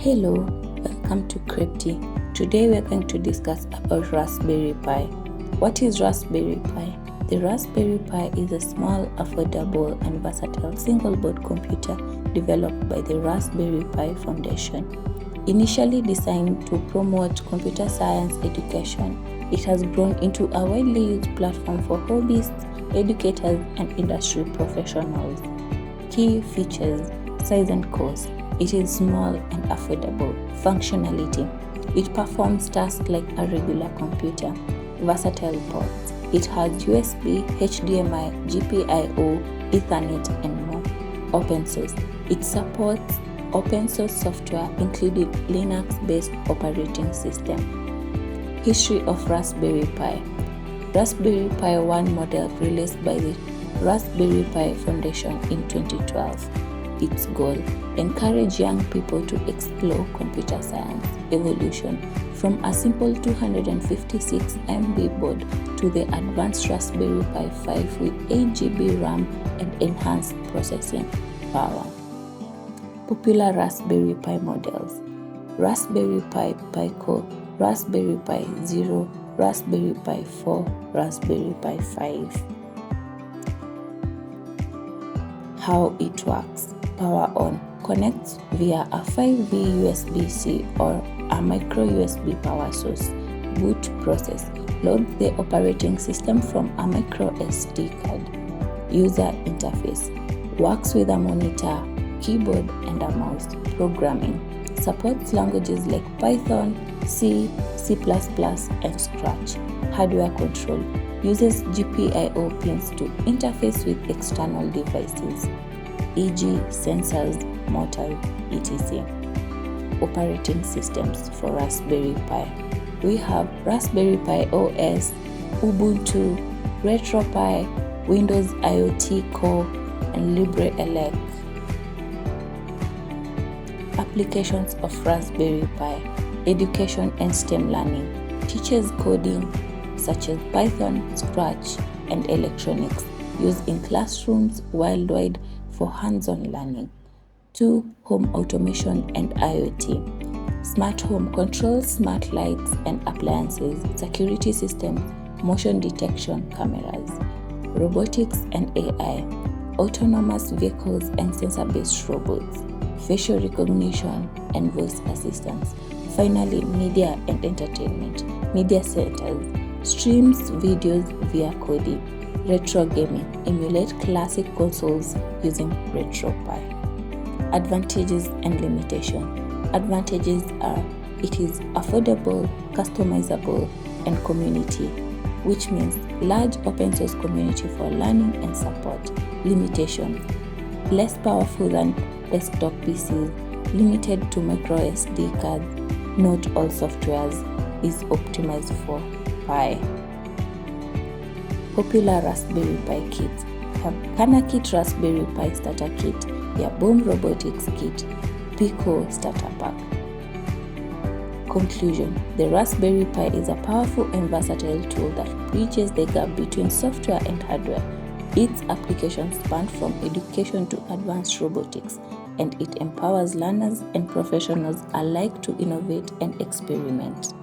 Hello, welcome to Crypty. Today we are going to discuss about Raspberry Pi. What is Raspberry Pi? The Raspberry Pi is a small, affordable and versatile single-board computer developed by the Raspberry Pi Foundation. Initially designed to promote computer science education, it has grown into a widely used platform for hobbyists, educators and industry professionals. Key features: size and cost. It is small and affordable. Functionality: it performs tasks like a regular computer. Versatile ports: it has USB, HDMI, GPIO, Ethernet and more. Open source: it supports open source software including Linux-based operating system. History of Raspberry Pi. Raspberry Pi 1 model released by the Raspberry Pi Foundation in 2012. Its goal: encourage young people to explore computer science evolution from a simple 256 MB board to the advanced Raspberry Pi 5 with 8 GB RAM and enhanced processing power. Popular Raspberry Pi models: Raspberry Pi Pico, Raspberry Pi Zero, Raspberry Pi 4, Raspberry Pi 5. How it works: power on, connects via a 5V USB-C or a micro USB power source. Boot process: loads the operating system from a MicroSD card. User interface: works with a monitor, keyboard and a mouse. Programming: supports languages like Python, C, C++ and Scratch. Hardware control: uses GPIO pins to interface with external devices, e.g. sensors, motors, etc. Operating systems for Raspberry Pi: we have Raspberry Pi OS, Ubuntu, RetroPie, Windows IoT Core, and LibreELEC. Applications of Raspberry Pi: education and STEM learning, teaches coding such as Python, Scratch, and electronics, used in classrooms worldwide for hands-on learning. 2. Home automation and IoT. Smart home controls, smart lights and appliances, security systems, motion detection cameras. Robotics and AI, autonomous vehicles and sensor-based robots, facial recognition and voice assistance. Finally, media and entertainment. Media centers, streams videos via Kodi. Retro gaming, emulate classic consoles using RetroPie. Advantages and limitation. Advantages are: it is affordable, customizable, and community, which means large open source community for learning and support. Limitation: less powerful than desktop PCs, limited to microSD cards. Not all softwares is optimized for Pi. Popular Raspberry Pi kits have Kanakit Raspberry Pi Starter Kit, Boom Robotics Kit, Pico Starter Pack. Conclusion: the Raspberry Pi is a powerful and versatile tool that bridges the gap between software and hardware. Its applications span from education to advanced robotics, and it empowers learners and professionals alike to innovate and experiment.